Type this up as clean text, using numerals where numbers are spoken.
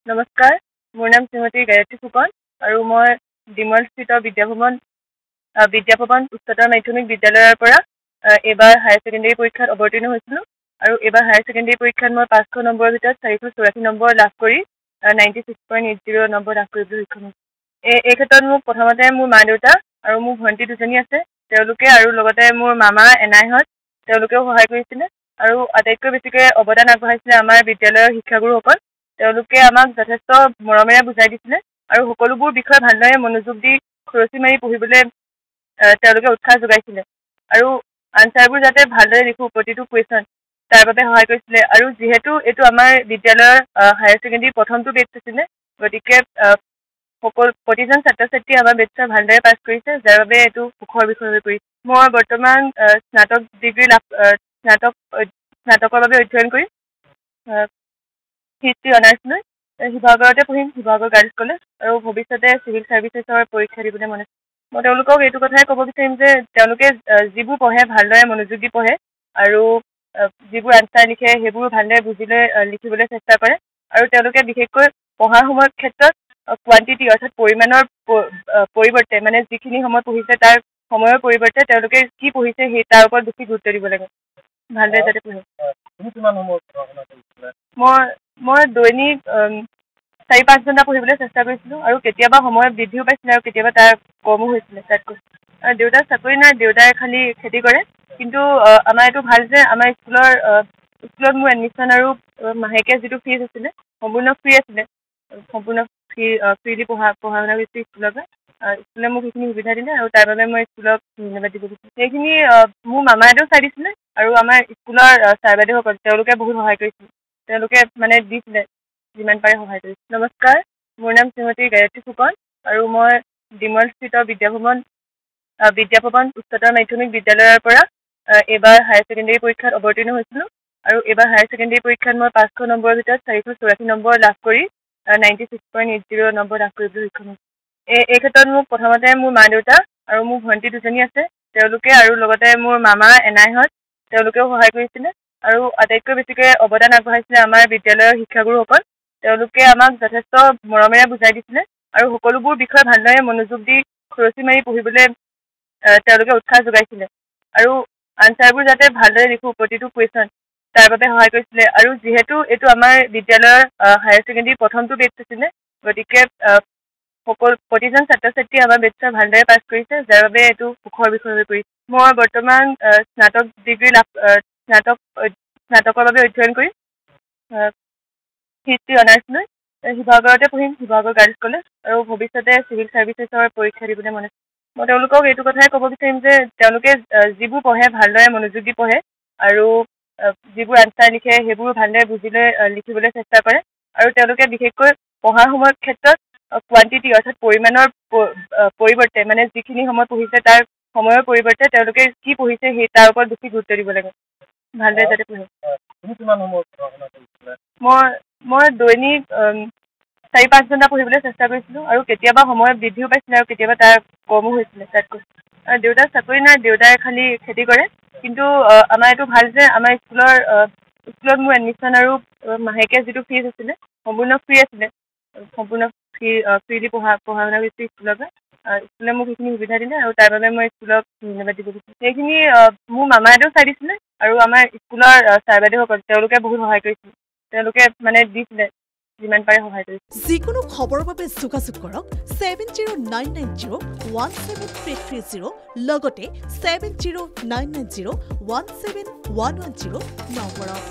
নমস্কাৰ, মোৰ নাম শ্ৰীমতী গায়ত্ৰী ফুকন আৰু মই ডিমলস্থিত বিদ্যাভৱন উচ্চতৰ মাধ্যমিক বিদ্যালয়ৰ পৰা এইবাৰ হায়াৰ ছেকেণ্ডেৰী পৰীক্ষাত অৱতীৰ্ণ হৈছিলোঁ আৰু এইবাৰ হায়াৰ ছেকেণ্ডেৰী পৰীক্ষাত মই 500 নম্বৰৰ ভিতৰত 484 নম্বৰ লাভ কৰি 96.80 নম্বৰ লাভ কৰিবলৈ সক্ষম হৈছোঁ। এই ক্ষেত্ৰত মোক প্ৰথমতে মোৰ মা দেউতা আৰু মোৰ ভণ্টি দুজনী আছে, তেওঁলোকে আৰু লগতে মোৰ মামা এনাইহঁত তেওঁলোকেও সহায় কৰিছিলে আৰু আটাইতকৈ বেছিকৈ অৱদান আগবঢ়াইছিলে আমাৰ বিদ্যালয়ৰ শিক্ষাগুৰুসকল। তেওঁলোকে আমাক যথেষ্ট মৰমেৰে বুজাই দিছিলে আৰু সকলোবোৰ বিষয় ভালদৰে মনোযোগ দি খৰচি মাৰি পঢ়িবলৈ তেওঁলোকে উৎসাহ যোগাইছিলে আৰু আনচাৰবোৰ যাতে ভালদৰে লিখোঁ প্ৰতিটো কুৱেশ্যন তাৰ বাবে সহায় কৰিছিলে আৰু যিহেতু এইটো আমাৰ বিদ্যালয়ৰ হায়াৰ ছেকেণ্ডেৰী প্ৰথমটো বেটছ আছিলে, গতিকে প্ৰতিজন ছাত্ৰ ছাত্ৰীয়ে আমাৰ বেটছৰ ভালদৰে পাছ কৰিছে, যাৰ বাবে এইটো সুখৰ বিষয় হৈ পৰিছে। মই বৰ্তমান স্নাতকৰ বাবে অধ্যয়ন কৰিম। হিষ্ট্ৰী অনাৰ্ছ লৈ শিৱসাগৰতে পঢ়িম, শিৱসাগৰ গাৰ্লছ কলেজ, আৰু ভৱিষ্যতে চিভিল ছাৰ্ভিচেছৰ পৰীক্ষা দিবলৈ মন আছে। মই তেওঁলোকক এইটো কথাই ক'ব বিচাৰিম যে তেওঁলোকে যিবোৰ পঢ়ে ভালদৰে মনোযোগ দি পঢ়ে আৰু যিবোৰ আনচাৰ লিখে সেইবোৰ ভালদৰে বুজিলৈ লিখিবলৈ চেষ্টা কৰে আৰু তেওঁলোকে বিশেষকৈ পঢ়াৰ সময়ৰ ক্ষেত্ৰত কোৱান্টিটি অৰ্থাৎ পৰিমাণৰ পৰিৱৰ্তে মানে যিখিনি সময় পঢ়িছে তাৰ সময়ৰ পৰিৱৰ্তে তেওঁলোকে কি পঢ়িছে সেই তাৰ ওপৰত বেছি গুৰুত্ব দিব লাগে, ভালদৰে যাতে পঢ়ে। মই দৈনিক 4-5 ঘণ্টা পঢ়িবলৈ চেষ্টা কৰিছিলোঁ আৰু কেতিয়াবা সময় বৃদ্ধিও পাইছিলে আৰু কেতিয়াবা তাৰ কমো হৈছিলে তাতকৈ। দেউতাৰ চাকৰি নাই, দেউতাই খালি খেতি কৰে, কিন্তু আমাৰ এইটো ভাল যে আমাৰ স্কুলত মোৰ এডমিশ্যন আৰু মাহেকীয়া যিটো ফিজ আছিলে সম্পূৰ্ণ ফ্ৰী আছিলে, সম্পূৰ্ণ ফ্ৰীলি পঢ়া শুনা কৰিছোঁ স্কুলৰ পৰা। স্কুলে মোক সেইখিনি সুবিধা দিলে আৰু তাৰ বাবে মই স্কুলক ধন্যবাদ দিব বিচাৰোঁ। সেইখিনি মোৰ মামাহঁতেও চাই দিছিলে আৰু আমাৰ স্কুলৰ ছাৰ বাইদেউসকল তেওঁলোকে বহুত সহায় কৰিছিল, তেওঁলোকে মানে দিছিলে যিমান পাৰে সহায় কৰিছিল। নমস্কাৰ, মোৰ নাম শ্ৰীমতী গায়ত্ৰী ফুকন আৰু মই ডিমলস্থিত বিদ্যাভৱন উচ্চতৰ মাধ্যমিক বিদ্যালয়ৰ পৰা এইবাৰ হায়াৰ ছেকেণ্ডেৰী পৰীক্ষাত অৱতীৰ্ণ হৈছিলোঁ আৰু এইবাৰ হায়াৰ ছেকেণ্ডেৰী পৰীক্ষাত মই 500 নম্বৰৰ ভিতৰত 484 নম্বৰ লাভ কৰি 96.80 নম্বৰ লাভ কৰিবলৈ সক্ষম হৈছোঁ। এই ক্ষেত্ৰত মোক প্ৰথমতে মোৰ মা দেউতা আৰু মোৰ ভণ্টি দুজনী আছে, তেওঁলোকে আৰু লগতে মোৰ মামা এনাইহঁত তেওঁলোকেও সহায় কৰিছিলে আৰু আটাইতকৈ বেছিকৈ অৱদান আগবঢ়াইছিলে আমাৰ বিদ্যালয়ৰ শিক্ষাগুৰুসকল। তেওঁলোকে আমাক যথেষ্ট মৰমেৰে বুজাই দিছিলে আৰু সকলোবোৰ বিষয় ভালদৰে মনোযোগ দি খৰচি মাৰি পঢ়িবলৈ তেওঁলোকে উৎসাহ যোগাইছিলে আৰু আনচাৰবোৰ যাতে ভালদৰে লিখোঁ প্ৰতিটো কুৱেশ্যন তাৰ বাবে সহায় কৰিছিলে আৰু যিহেতু এইটো আমাৰ বিদ্যালয়ৰ হায়াৰ ছেকেণ্ডেৰী প্ৰথমটো বেটছ আছিলে, গতিকে প্ৰতিজন ছাত্ৰ ছাত্ৰীয়ে আমাৰ বেটছৰ ভালদৰে পাছ কৰিছে, যাৰ বাবে এইটো সুখৰ বিষয় হৈ পৰিছে। মই বৰ্তমান স্নাতকৰ বাবে অধ্যয়ন কৰিম, হিষ্ট্ৰী অনাৰ্ছ লৈ শিৱসাগৰতে পঢ়িম, শিৱসাগৰ গাৰ্লছ কলেজ, আৰু ভৱিষ্যতে চিভিল ছাৰ্ভিচেছৰ পৰীক্ষা দিবলৈ মন আছে। মই তেওঁলোকক এইটো কথাই ক'ব বিচাৰিম যে তেওঁলোকে যিবোৰ পঢ়ে ভালদৰে মনোযোগ দি পঢ়ে আৰু যিবোৰ আনচাৰ লিখে সেইবোৰ ভালদৰে বুজিলৈ লিখিবলৈ চেষ্টা কৰে আৰু তেওঁলোকে বিশেষকৈ পঢ়াৰ সময়ৰ ক্ষেত্ৰত কোৱান্টিটি অৰ্থাৎ পৰিমাণৰ পৰিৱৰ্তে মানে যিখিনি সময় পঢ়িছে তাৰ সময়ৰ পৰিৱৰ্তে তেওঁলোকে কি পঢ়িছে সেই তাৰ ওপৰত বেছি গুৰুত্ব দিব লাগে, ভালদৰে যাতে পঢ়ে। মই দৈনিক 4-5 ঘণ্টা পঢ়িবলৈ চেষ্টা কৰিছিলোঁ আৰু কেতিয়াবা সময় বৃদ্ধিও পাইছিলে আৰু কেতিয়াবা তাৰ কমো হৈছিলে তাতকৈ। দেউতাৰ চাকৰি নাই, দেউতাই খালি খেতি কৰে, কিন্তু আমাৰ এইটো ভাল যে আমাৰ স্কুলত মোৰ এডমিশ্যন আৰু মাহেকীয়া যিটো ফিজ আছিলে সম্পূৰ্ণ ফ্ৰী আছিলে, সম্পূৰ্ণ ফ্ৰীলি পঢ়া শুনা কৰিছোঁ স্কুলৰ পৰা। স্কুলে মোক সেইখিনি সুবিধা দিলে আৰু তাৰ বাবে মই স্কুলক ধন্যবাদ দিব বিচাৰোঁ। সেইখিনি মোৰ মামাহঁতেও চাই দিছিলে আৰু আমাৰ স্কুলৰ ছাৰ বাইদেউসকল তেওঁলোকে বহুত সহায় কৰিছিল, তেওঁলোকে মানে দিছিলে যিমান পাৰে সহায় কৰিছিল। যিকোনো খবৰৰ বাবে যোগাযোগ কৰক 7099017330 লগতে 7099017110 নম্বৰত।